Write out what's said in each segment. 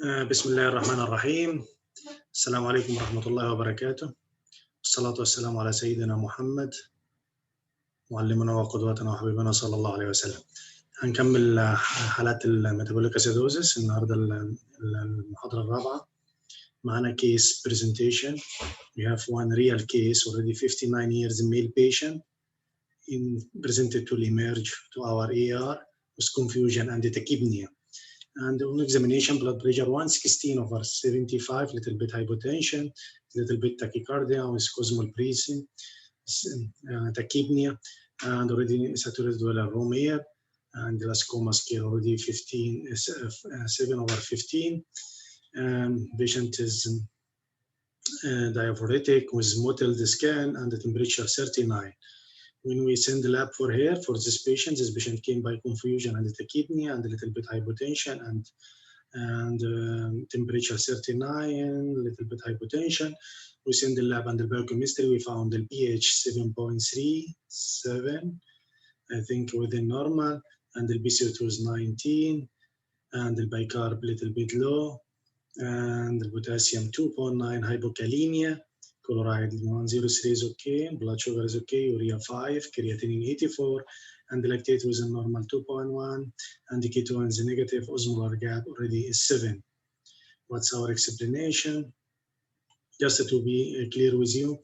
بسم الله الرحمن الرحيم. السلام عليكم ورحمة الله وبركاته. الصلاة والسلام على سيدنا محمد معلمنا وقدوتنا وحبيبنا صلى الله عليه وسلم. هنكمل حالات الميتابوليك اسيدوزيس النهارده المحاضرة الرابعة. معنا case presentation. We have one real case already 59 years male patient presented to emerge to our ER with confusion and tachypnea. And on examination, blood pressure 116/75, little bit hypotension, little bit tachycardia with cosmal breathing, tachypnea, and already saturated well room air, and glycoma scale already 7/15. Patient is diaphoretic with mottled scan and the temperature 39. When we send the lab for here for this patient came by confusion and tachypnea and a little bit hypotension and temperature 39, little bit hypotension. We send the lab and the biochemistry. We found the pH 7.37, I think within normal, and the BCO2 is 19, and the bicarb little bit low, and the potassium 2.9, hypokalemia. Chloride 103 is okay, blood sugar is okay, urea 5, creatinine 84, and the lactate was a normal 2.1, and the ketone is negative, osmolar gap already is 7. What's our explanation? Just to be clear with you,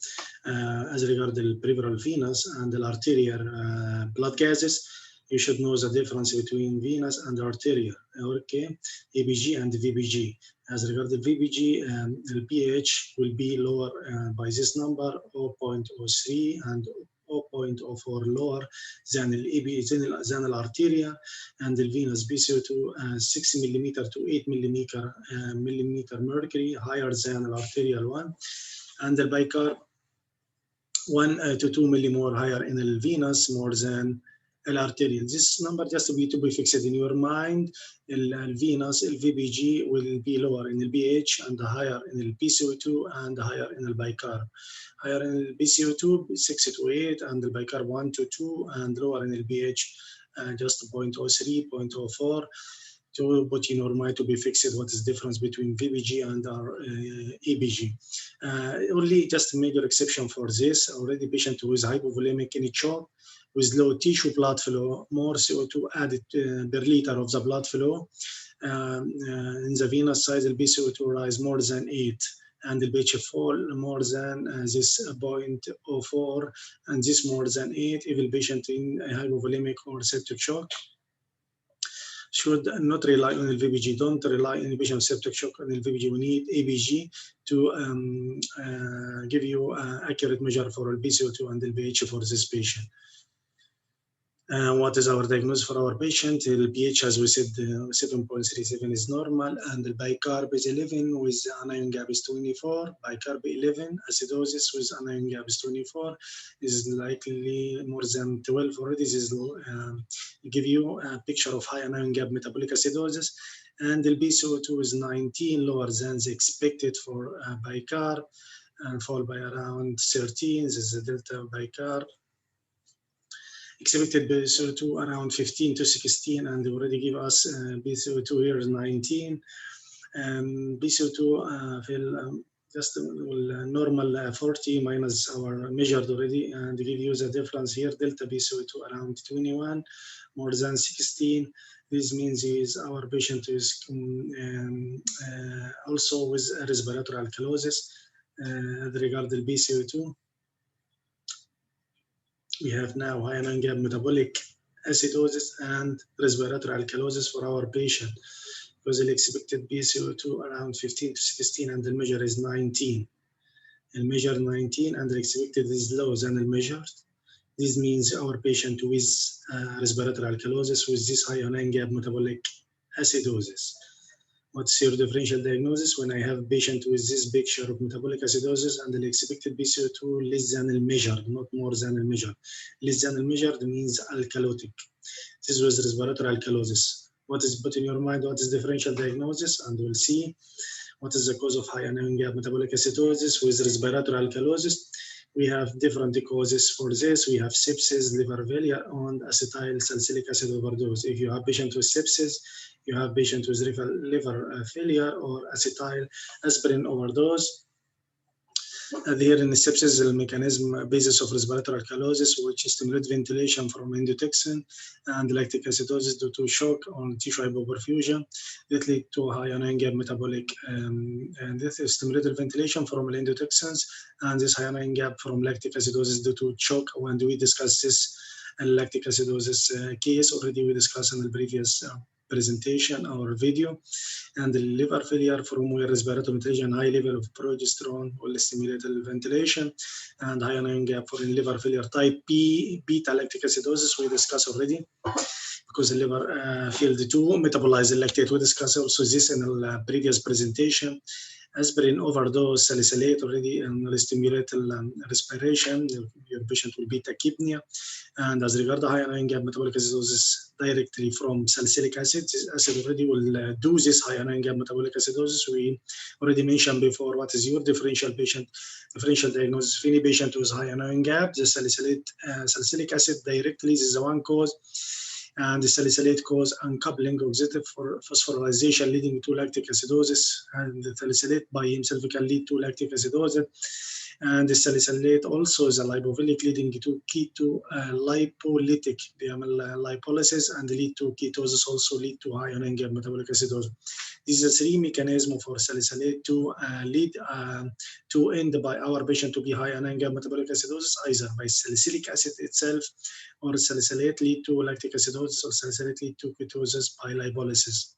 as regard the peripheral venous and the arterial blood gases, you should know the difference between venous and arterial, okay? ABG and VBG. As regard the VBG, the pH will be lower by this number, 0.03 and 0.04 lower than the arterial, and the venous BCO2 6 millimeter to 8 millimeter mercury higher than the arterial one, and the bicarb 1 to 2 millimole higher in the venous more than arterial. This number just to be fixed in your mind. Venous, VBG will be lower in the pH and higher in the BCO2 and higher in the bicarb. Higher in the BCO2 6 to 8 and the bicarb 1 to 2 and lower in the pH just 0.03, 0.04. To put in your mind to be fixed what is the difference between VBG and our ABG. Only just a major exception for this, already patient who is hypovolemic in choke with low tissue blood flow, more CO2 added per liter of the blood flow. In the venous side, the BCO2 rise more than 8, and the pH fall more than this 0.04, and this more than 8. If the patient in hypovolemic or septic shock, should not rely on the VBG. Don't rely on the patient septic shock on the VBG. We need ABG to give you accurate measure for the BCO2 and the pH for this patient. What is our diagnosis for our patient? The pH, as we said, 7.37 is normal, and the bicarb is 11 with anion gap is 24. Bicarb 11, acidosis with anion gap is 24. This is likely more than 12 already. This is give you a picture of high anion gap metabolic acidosis, and the BCO2 is 19, lower than the expected for bicarb, and fall by around 13. This is the delta bicarb. Expected BCO2 around 15 to 16, and they already give us BCO2 here is 19. BCO2 just normal 40 minus our measured already, and they give you the difference here, delta BCO2 around 21, more than 16. This means our patient is also with respiratory alkalosis. Regarding the BCO2, we have now high anion gap metabolic acidosis and respiratory alkalosis for our patient, because the expected BCO2 around 15 to 16 and the measure is 19. The measure 19 and the expected is lower than the measured. This means our patient with respiratory alkalosis with this high anion gap metabolic acidosis. What's your differential diagnosis? When I have a patient with this picture of metabolic acidosis and the expected BCO2 less than the measured, not more than the measured. Less than the measured means alkalotic. This was respiratory alkalosis. What is put in your mind? What is differential diagnosis? And we'll see what is the cause of high anion gap metabolic acidosis with respiratory alkalosis. We have different causes for this. We have sepsis, liver failure, and acetyl salicylic acid overdose. If you have patient with sepsis, you have patient with liver failure or acetyl aspirin overdose. Here in the sepsis, the mechanism basis of respiratory alkalosis, which stimulate ventilation from endotoxin, and lactic acidosis due to shock on tissue hypoperfusion that lead to high anion gap metabolic, and this stimulated ventilation from endotoxins, and this high anion gap from lactic acidosis due to shock. When we discuss this lactic acidosis case, already we discussed in the previous presentation or video. And the liver failure from where respiratory ventilation, high level of progesterone will stimulate the ventilation, and high anion gap for liver failure type B, beta lactic acidosis we discussed already, because the liver failed to metabolize the lactate. We discussed also this in the previous presentation. Aspirin overdose, salicylate already will stimulate respiration. Your patient will be tachypnea. And as regard the high anion gap metabolic acidosis directly from salicylic acid, this acid already will do this high anion gap metabolic acidosis. We already mentioned before what is your differential diagnosis. If any patient with high anion gap, the salicylic acid directly is the one cause. And the salicylate cause uncoupling oxidative phosphorylation leading to lactic acidosis, and the salicylate by himself can lead to lactic acidosis. And the salicylate also is a lipophilic leading to keto lipolytic lipolysis, and lead to ketosis, also lead to high anion gap metabolic acidosis. These are three mechanisms for salicylate to lead to end by our patient to be high anion gap metabolic acidosis, either by salicylic acid itself, or salicylate lead to lactic acidosis, or salicylate lead to ketosis by lipolysis.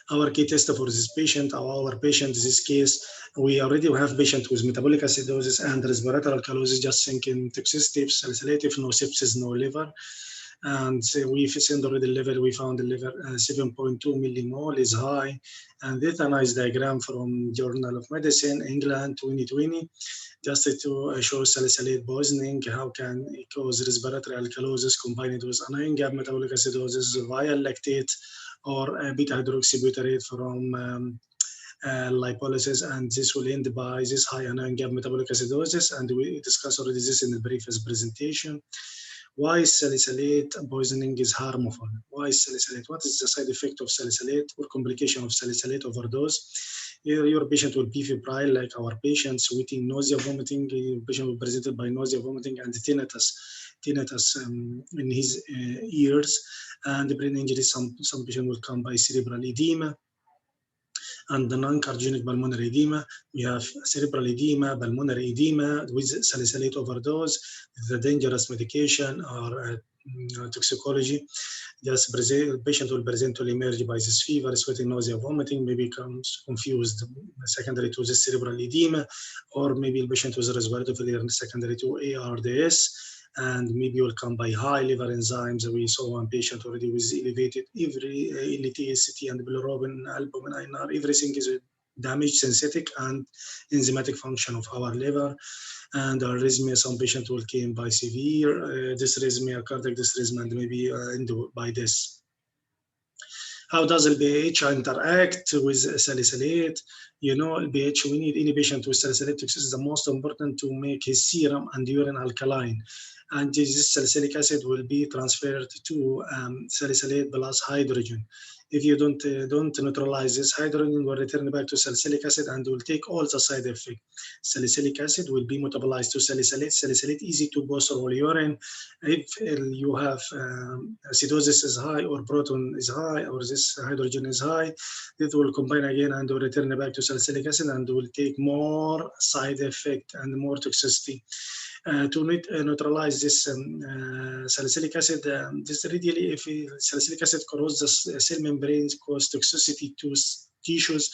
Our key test for this patient, our patient in this case, we already have patient with metabolic acidosis and respiratory alkalosis, just think in toxicity, salicylate, if no sepsis, no liver. And we send already the level, we found the liver 7.2 millimole is high. And this is a nice diagram from Journal of Medicine, England, 2020, just to show salicylate poisoning, how can it cause respiratory alkalosis combined with anion gap metabolic acidosis via lactate or beta hydroxybutyrate from lipolysis, and this will end by this high anion gap metabolic acidosis. And we discussed already this in the previous presentation. Why salicylate poisoning is harmful? Why salicylate? What is the side effect of salicylate or complication of salicylate overdose? Your patient will be febrile, like our patient, sweating, nausea, vomiting. Your patient will be presented by nausea, vomiting, and tinnitus in his ears, and the brain injury. Some patient will come by cerebral edema and the non-cardiogenic pulmonary edema. We have cerebral edema, pulmonary edema with salicylate overdose, the dangerous medication or toxicology. Just the patient will present to emerge by this fever, sweating, nausea, vomiting, maybe becomes confused secondary to the cerebral edema, or maybe the patient was respiratory failure secondary to ARDS, and maybe will come by high liver enzymes. We saw one patient already with elevated LTST and bilirubin, albumin, INR. Everything is damaged synthetic and enzymatic function of our liver. And arrhythmia, some patient will came by severe dysrhythmia, cardiac dysrhythmia, and maybe end by this. How does LPH interact with salicylate? You know, LPH, we need any patient with salicylate toxicity is the most important to make his serum and urine alkaline. And this salicylic acid will be transferred to salicylate plus hydrogen. If you don't neutralize this hydrogen, will return back to salicylic acid and will take all the side effects. Salicylic acid will be metabolized to salicylate. Salicylate easy to go through urine. If you have acidosis is high, or proton is high, or this hydrogen is high, it will combine again and will return back to salicylic acid and will take more side effect and more toxicity. To neutralize this salicylic acid, this really, if salicylic acid corrodes the cell membranes, cause toxicity to tissues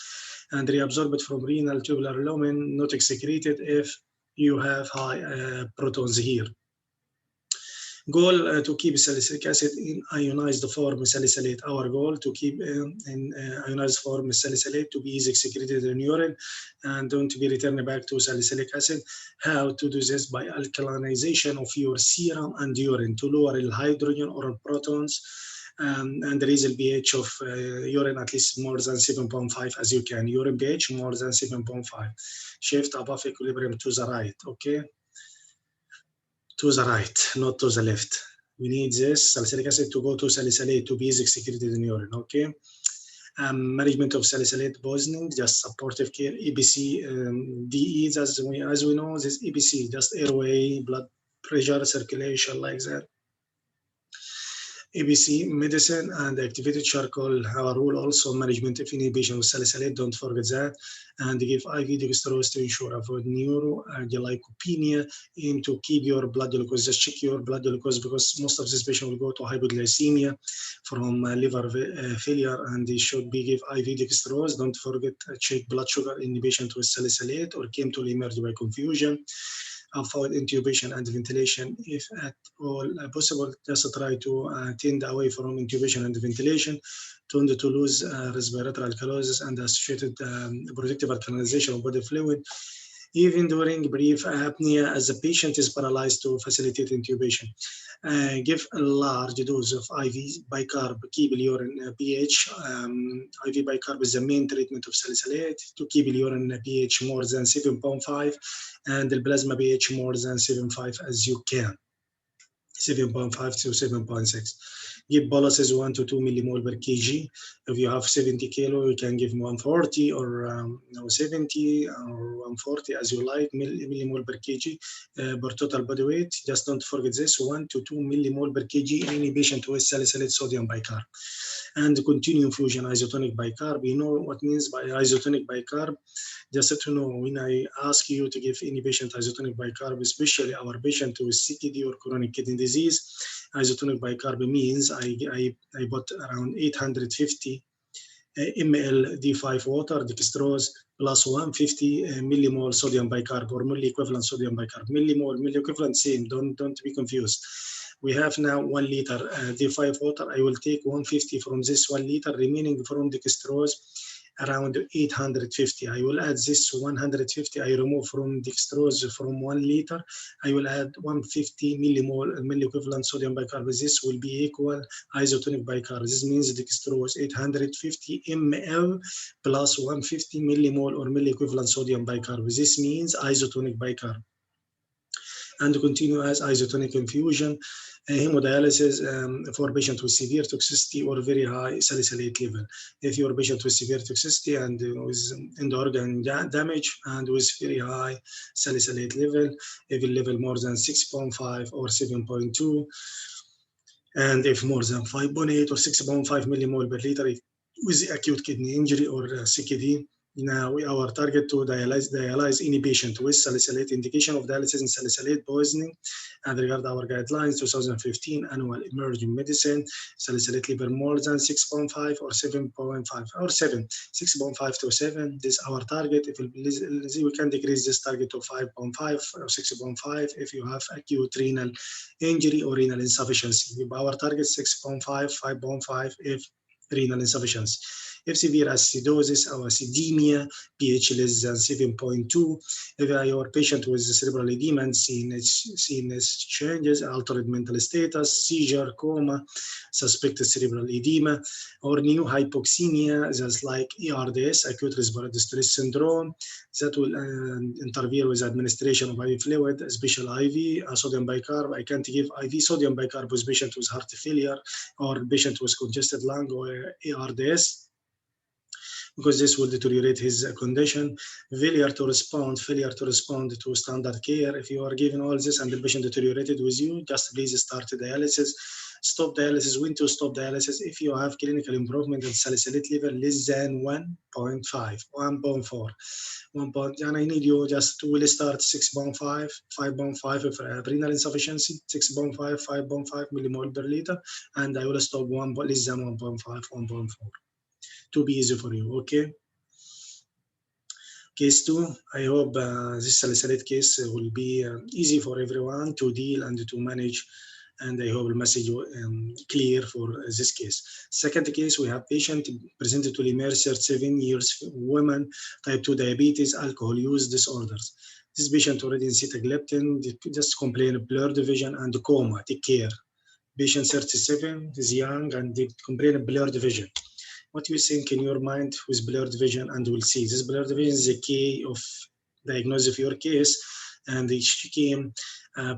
and reabsorbed from renal tubular lumen, not excreted if you have high protons here. Goal to keep salicylic acid in ionized form salicylate. Our goal to keep in ionized form salicylate to be easy secreted in urine and don't be returned back to salicylic acid. How to do this? By alkalinization of your serum and urine to lower the hydrogen or protons and raise the pH of urine at least more than 7.5 as you can. Urine pH more than 7.5. Shift above equilibrium to the right, okay? To the right, not to the left. We need this salicylic acid to go to salicylate to be excreted in urine, okay? Management of salicylate poisoning, just supportive care, EBC, DE, as we know, this EBC, just airway, blood pressure, circulation, like that. EBC, medicine, and activated charcoal. Our rule also management of any patient with salicylate, don't forget that. And give IV dextrose to ensure avoid neuroglycopenia. Aim to keep your blood glucose, just check your blood glucose because most of this patient will go to hypoglycemia from liver failure, and they should be give IV dextrose. Don't forget check blood sugar in the patient with salicylate or came to emerge by confusion. Avoid intubation and ventilation if at all possible. Just try to tend away from intubation and ventilation. Tend to lose respiratory alkalosis and associated protective alkalization of body fluid, even during brief apnea as the patient is paralyzed to facilitate intubation. Give a large dose of IV bicarb, keep urine pH. IV bicarb is the main treatment of salicylate to keep urine pH more than 7.5 and the plasma pH more than 7.5 as you can. 7.5 to 7.6. Give boluses 1 to 2 millimole per kg. If you have 70 kilo, you can give 140 or 70 or 140 as you like, millimole per kg per total body weight. Just don't forget this, 1 to 2 millimole per kg in any patient with salicylate sodium bicarb. And continue infusion isotonic bicarb. You know what means by isotonic bicarb? Just to know, when I ask you to give any patient isotonic bicarb, especially our patient with CKD or chronic kidney disease, isotonic bicarb means I bought around 850 ml D5 water, dextrose, plus 150 millimole sodium bicarb or milli equivalent sodium bicarb. Millimole, milli equivalent, same, don't be confused. We have now 1 liter D5 water. I will take 150 from this 1 liter, remaining from dextrose around 850. I will add this 150 I remove from dextrose from 1 liter. I will add 150 milli equivalent sodium bicarb. This will be equal isotonic bicarb. This means dextrose 850 ml plus 150 millimole or milli equivalent sodium bicarb. This means isotonic bicarb. And continue as isotonic infusion, hemodialysis for patients with severe toxicity or very high salicylate level. If you're a patient with severe toxicity and with end-organ damage and with very high salicylate level, even level more than 6.5 or 7.2, and if more than 5.8 or 6.5 millimole per liter with acute kidney injury or CKD, now our target to dialyze any patient with salicylate, indication of dialysis and salicylate poisoning, and regard our guidelines 2015 annual emerging medicine, salicylate level more than 6.5 or 7.5 or 7, 6.5 to 7. This is our target. If we can decrease this target to 5.5 or 6.5 if you have acute renal injury or renal insufficiency. Our target 6.5, 5.5 if renal insufficiency. If severe acidosis or acidemia, pH less than 7.2, if your patient with cerebral edema and CNS changes, altered mental status, seizure, coma, suspected cerebral edema, or new hypoxemia, just like ARDS, acute respiratory distress syndrome, that will interfere with administration of IV fluid, special IV, sodium bicarb. I can't give IV sodium bicarb with patient with heart failure or patient with congested lung or ARDS, because this will deteriorate his condition. Failure to respond to standard care. If you are given all this and the patient deteriorated with you, just please start dialysis. Stop dialysis. When to stop dialysis? If you have clinical improvement in salicylate level less than 1.5, 1.4. And I need you just to will start 6.5, 5.5 if I have renal insufficiency, 6.5, 5.5 millimole per liter, and I will stop less than 1.5, 1.4. To be easy for you, okay? Case 2, I hope this salicylate case will be easy for everyone to deal and to manage, and I hope the message clear for this case. Second case, we have patient presented to emerge 37 years, woman, type 2 diabetes, alcohol use disorders. This patient already in sitagliptin, just complain of blurred vision and coma, take care. Patient 37 is young and they complain of blurred vision. What do you think in your mind with blurred vision? And we'll see. This blurred vision is the key of diagnosis of your case, and it came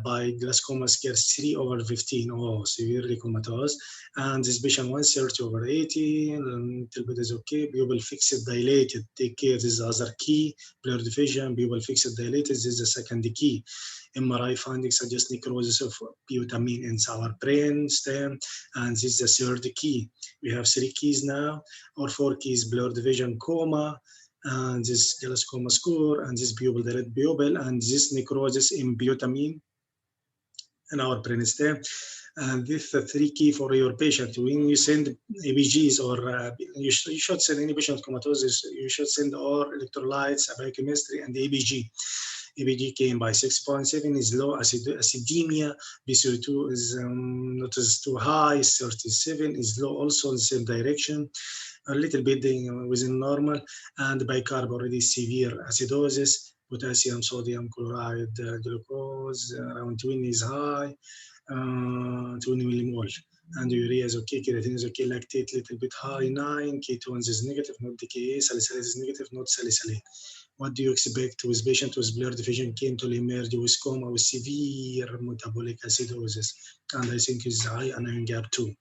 by glaucoma scale 3/15, severely comatose. And this patient 130/80, a little bit is okay. Pupil fixed dilated, take care. This is the other key. Blurred vision, pupil fixed dilated. This is the second key. MRI findings suggest necrosis of putamen in our brain stem, and this is the third key. We have 3 keys now, or 4 keys: blurred vision, coma, and this glaucoma score, and this pupil, dilated pupil, and this necrosis in putamen in our brain stem. And this is the 3 key for your patient. When you send ABGs, or you should send any patient comatose, you should send all electrolytes, biochemistry, and ABG. ABG came by 6.7, is low acidemia. BCO2 is not as too high, 37 is low, also in the same direction, a little bit within normal. And bicarb already severe acidosis, potassium, sodium, chloride, glucose around 20 is high, 20 millimole. And urea is okay, creatinine is okay, lactate little bit high, 9, ketones is negative, not DKA, salicylate is negative, not salicylate. What do you expect with patient with blurred vision came to emerge with coma with severe metabolic acidosis? And I think is high anion gap too.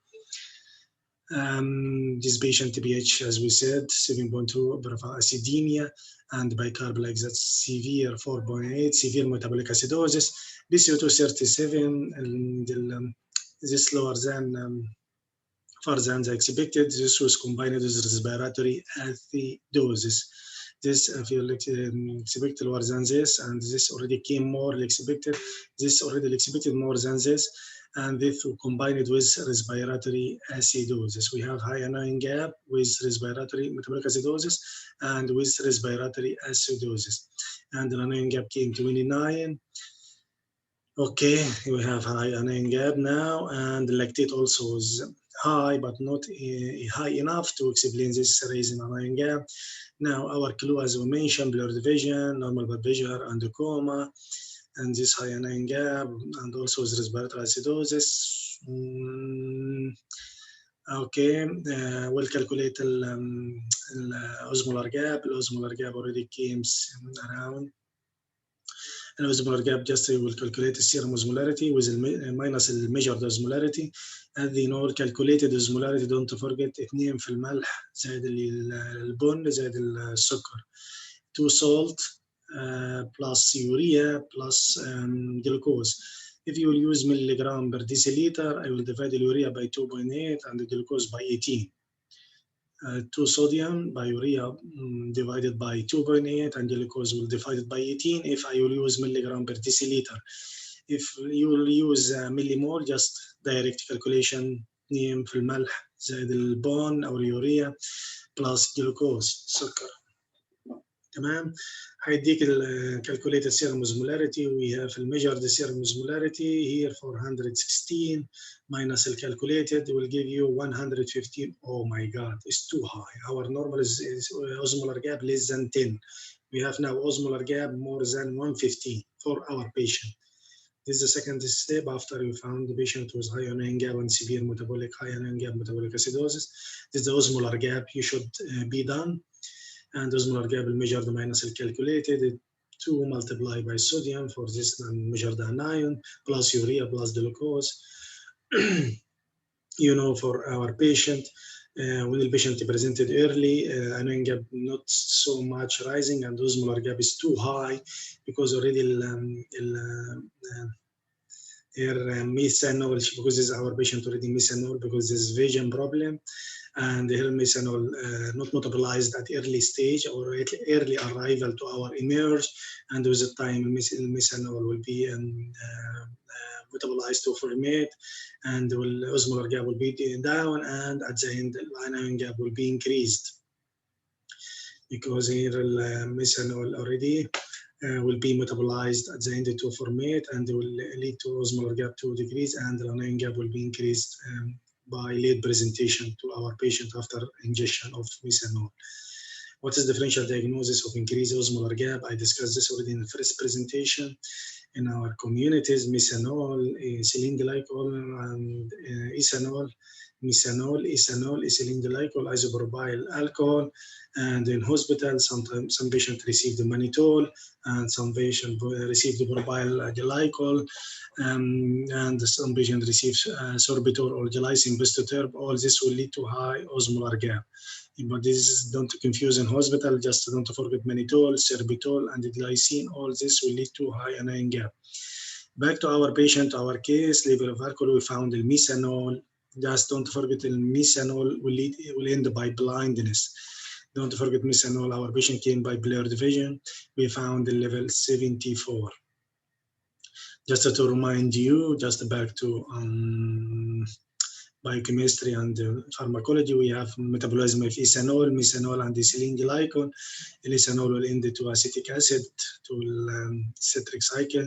This patient pH, as we said, 7.2, acidemia, and bicarb like that, severe 4.8, severe metabolic acidosis. BCO2 37, and this lower than far than the expected. This was combined with respiratory acidosis. This if you expected lower than this, and this already came more expected. This already expected more than this, and this combined with respiratory acidosis. We have high anion gap with respiratory metabolic acidosis and with respiratory acidosis. And the anion gap came 29. Okay, we have high anion gap now, and the lactate also is high, but not high enough to explain this rise in anion gap. Now, our clue, as we mentioned, blurred vision, normal blood pressure, and coma, and this high anion gap, and also with respiratory acidosis. Okay, we'll calculate the osmolar gap. The osmolar gap already came around. And osmolar gap, just will calculate the serum osmolarity with minus measured osmolarity. And calculated osmolarity, don't forget 2 في الملح زائد البن زائد السكر. 2 salt plus urea plus glucose. If you will use milligram per deciliter, I will divide the urea by 2.8 and the glucose by 18. 2 sodium by urea divided by 2.8 and glucose will divide it by 18 if I will use milligram per deciliter. If you will use millimole, just direct calculation 2 في الملح زائد البون أو اليوريا plus glucose سكر. تمام. هيديك calculated serum osmolarity. We have measured the serum osmolarity here 416 minus the calculated will give you 115. Oh my God, it's too high. Our normal is osmolar gap less than 10. We have now osmolar gap more than 150 for our patient. This is the second step after you found the patient with high anion gap and severe metabolic high anion gap metabolic acidosis. This is the osmolar gap you should be done. And osmolar gap will measure the minus calculated 2 multiplied by sodium for this and measure the anion plus urea plus glucose. For our patient, when the patient presented early, anion gap not so much rising and osmolar gap is too high because already methanol, because this is our patient already methanol because this vision problem. And the methanol not metabolized at early stage or early arrival to our emerge, and with the time methanol will be metabolized to formate, and the osmolar gap will be down, and at the end the anion gap will be increased because here methanol already will be metabolized at the end to formate, and will lead to osmolar gap to decrease, and the anion gap will be increased by late presentation to our patient after ingestion of methanol. What is differential diagnosis of increased osmolar gap? I discussed this already in the first presentation. In our communities, methanol, ethylene glycol, and ethanol, methanol, ethanol, ethylene glycol, isopropyl alcohol. And in hospital, sometimes some patients received mannitol, and some patients received propyl glycol, and some patients received sorbitol or glycine bistoterp. All this will lead to high osmolar gap. But this is don't confuse in hospital, just don't forget mannitol, sorbitol, and glycine. All this will lead to high anion gap. Back to our patient, our case, level of alcohol, we found the methanol. Just don't forget the methanol will end by blindness. Don't forget methanol. Our patient came by blurred vision. We found the level 74. Just to remind you, just back to biochemistry and pharmacology, we have metabolism of ethanol, methanol, and ethylene glycol. Ethanol will end to acetic acid to citric cycle,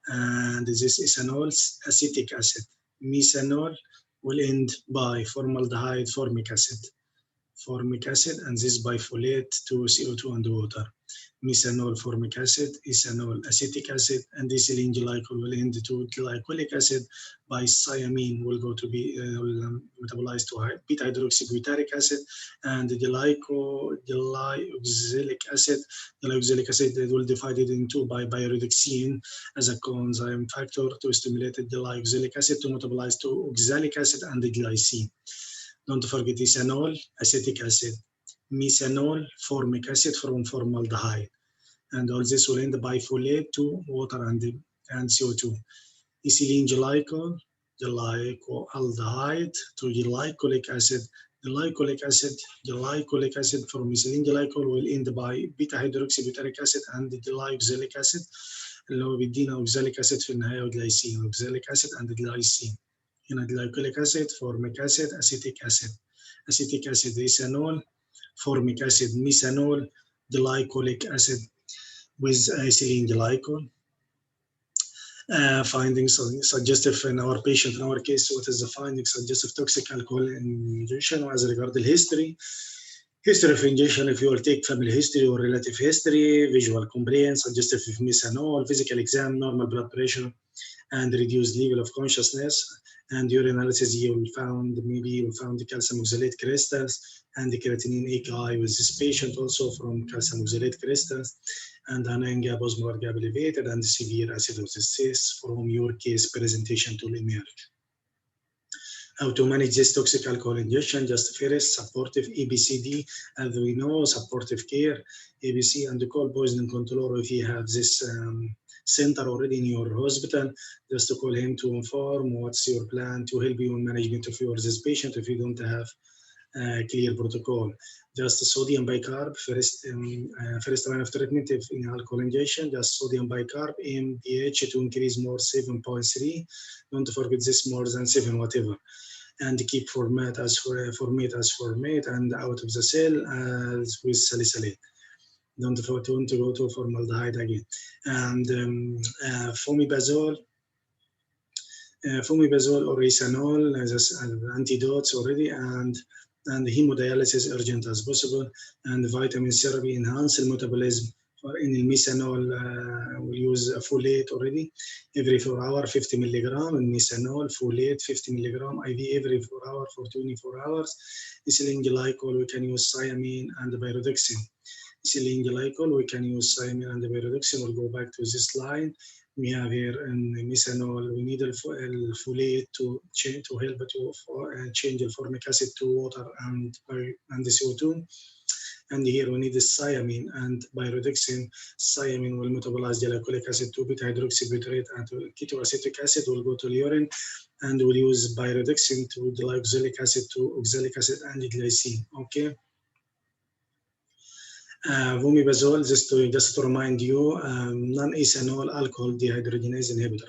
and this ethanol, acetic acid. Methanol will end by formaldehyde, formic acid, and this bifolate to CO2 and water. Methanol, formic acid, ethanol, acetic acid, and ethylene glycol will end to glycolic acid. By thiamine will go to be metabolized to beta hydroxybutyric acid, and the glyoxylic acid. The glyoxylic acid will divide it into by pyridoxine as a coenzyme factor to stimulate the glyoxylic acid to metabolize to oxalic acid and the glycine. Don't forget ethanol, acetic acid, methanol, formic acid from formaldehyde, and all this will end by folate to water and CO2. Ethylene glycol, glycoaldehyde to glycolic acid, glycolic acid from ethylene glycol will end by beta hydroxybutyric acid and glyoxylic acid اللي هو بيدينا oxalic acid في النهاية وجلايسين, oxalic acid and glycine. هنا glycolic acid, formic acid, acetic acid, ethanol, formic acid, methanol, glycolic acid with ethylene glycol. Findings suggestive in our patient, in our case, what is the finding? Suggestive toxic alcohol ingestion as regard the history of ingestion. If you will take family history or relative history, visual complaints, suggestive of methanol, physical exam, normal blood pressure, and reduced level of consciousness. And urine analysis, you will found the calcium oxalate crystals and the creatinine AKI with this patient also from calcium oxalate crystals, and anion gap, osmolar gap elevated, and severe acidosis from your case presentation to emerge. How to manage this toxic alcohol ingestion? Just first, supportive ABCD, as we know, supportive care, ABC, and the cold poisoning control. If you have this center already in your hospital, just to call him to inform what's your plan to help you in management of this patient if you don't have a clear protocol. Just sodium bicarb, first line of treatment if in alcohol ingestion, just sodium bicarb, MPH to increase more 7.3. Don't forget this more than 7 whatever. And keep format as format and out of the cell as with salicylate. Don't want to go to formaldehyde again. And fomepizole or ethanol as antidotes already, and hemodialysis urgent as possible, and vitamin therapy enhance the metabolism. For in the methanol, we use folate already every 4 hours, 50 milligram, and methanol, folate, 50 milligram IV every 4 hours for 24 hours. Ethylene glycol, we can use thiamine and pyridoxine. Ethylene glycol, we can use thiamine and pyridoxine. We'll go back to this line. We have here in methanol, we need a folate to help to change the formic acid to water and the CO2. And here we need the thiamine and pyridoxine. Thiamine will metabolize the glycolic acid to beta hydroxybutyrate and to ketoacetic acid will go to the urine, and we'll use pyridoxine to the glycolic acid to oxalic acid and glycine. Okay. Fomepizole, just to remind you, non-ethanol alcohol dehydrogenase inhibitor.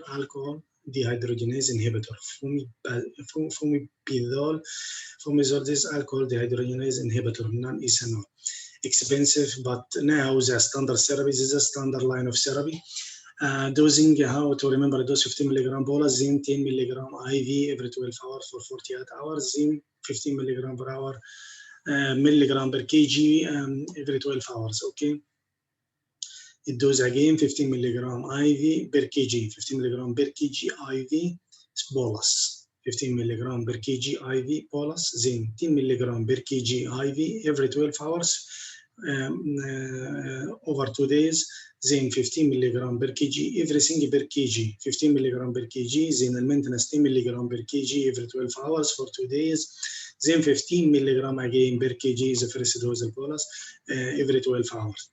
Fomepizole, this alcohol dehydrogenase inhibitor, non-ethanol. Expensive, but now the standard therapy is a standard line of therapy. Dosing, how to remember dose 15 milligram bolus, then 10 milligram IV every 12 hours for 48 hours, then 15 milligram per hour milligram per kg every 12 hours. Okay. It does again 15 milligram IV per kg, 15 milligram per kg IV bolus, 15 milligram per kg IV bolus, then 10 milligram per kg IV every 12 hours over 2 days, then 15 milligram per kg everything per kg, 15 milligram per kg, then the maintenance 10 milligram per kg every 12 hours for 2 days, then 15 milligram again per kg is the first dose of bolus every 12 hours.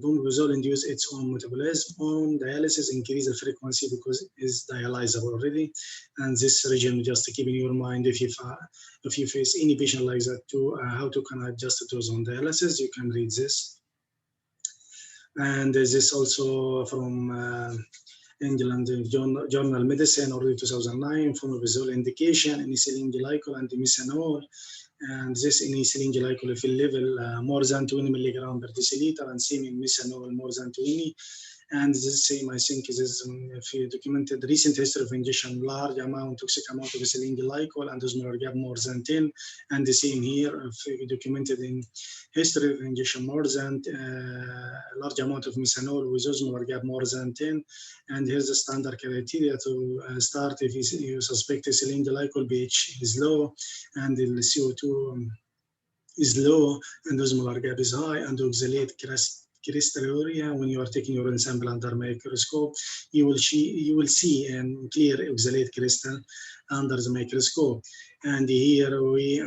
Vomipizole induce its own metabolism on dialysis, increase the frequency because it is dialyzable already. And this region, just to keep in your mind, if you face any patient like that, how to can adjust the dose on dialysis, you can read this. And this also from England Journal Medicine, already 2009, vomipizole indication in ethylene glycol and methanol. And this in ethylene glycol level more than 20 milligram per deciliter, and same in methanol more than 20. And this same, I think, is if you documented recent history of injection, large amount, toxic amount of ethylene glycol and osmolar gap more than 10. And the same here, if you documented in history of injection more than large amount of methanol with osmolar gap more than 10. And here's the standard criteria to start if you suspect ethylene glycol pH is low and the CO2 is low and osmolar gap is high and oxalate crystalluria. When you are taking your sample under microscope, you will see a clear oxalate crystal under the microscope. And here we,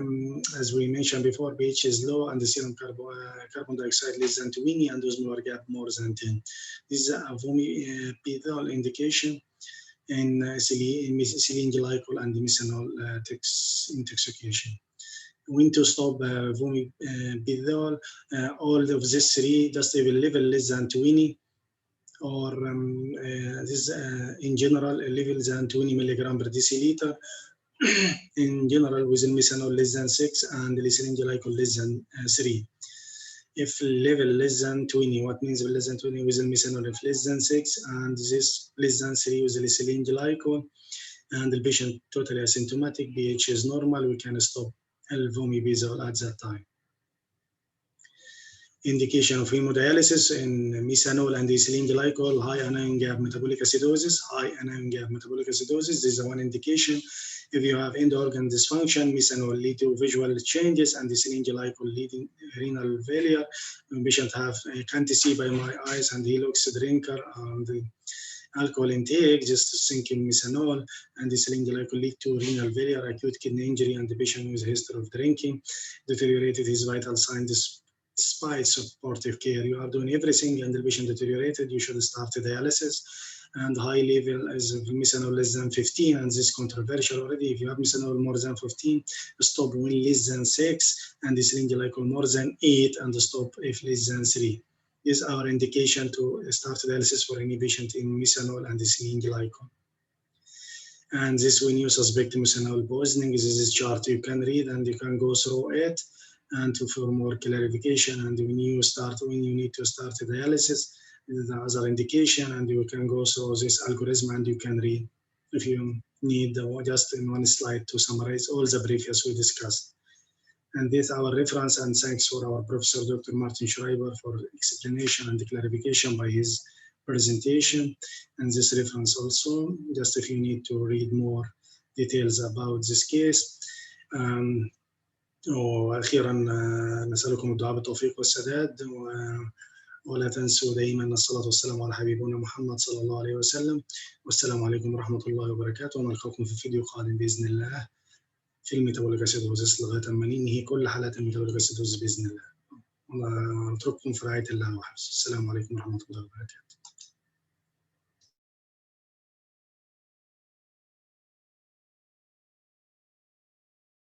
as we mentioned before, pH is low and the serum carbon dioxide less than 20 and osmolar gap more than 10. This is a vomipizole indication in ethylene glycol and methanol intoxication. When to stop vomipizole, all of these three, just a level less than 20, or this in general a level less than 20 milligram per deciliter. In general, with methanol less than 6 and ethylene glycol less than 3. If level less than 20, what means less than 20 with methanol if less than 6 and this less than 3 with ethylene glycol, and the patient totally asymptomatic, pH is normal, we can stop vomipizole at that time. Indication of hemodialysis in methanol and ethylene glycol, high anion gap metabolic acidosis, This is one indication. If you have end organ dysfunction, methanol lead to visual changes and ethylene glycol leading renal failure. The patient can't see by my eyes and he looks a drinker and the alcohol intake, just thinking methanol and ethylene glycol lead to renal failure, acute kidney injury, and the patient with a history of drinking, deteriorated his vital signs despite supportive care. You are doing everything and the patient deteriorated, you should start dialysis. And high level is methanol less than 15, and this is controversial already. If you have methanol more than 15, stop when less than 6, and ethylene glycol more than 8, and stop if less than 3. This is our indication to start dialysis for any patient in methanol and ethylene glycol. And this, when you suspect methanol poisoning, this is chart you can read and you can go through it and for more clarification. And when you need to start dialysis, the other indication, and you can go through this algorithm and you can read if you need just in one slide to summarize all the previous we discussed. And this is our reference, and thanks for our Professor Dr. Martin Schreiber for explanation and clarification by his presentation. And this reference also, just if you need to read more details about this case. وأخيرا نسألكم الدعاء بالتوفيق والسداد، ولا تنسوا دائما الصلاة والسلام على حبيبنا محمد صلى الله عليه وسلم، والسلام عليكم ورحمة الله وبركاته، ونلقاكم في فيديو قادم بإذن الله في الميتابوليك أسيدوزيس لغاية ما ننهي كل حالات الميتابوليك أسيدوزيس بإذن الله. ونترككم في رعاية الله وحفظه. السلام عليكم ورحمة الله وبركاته.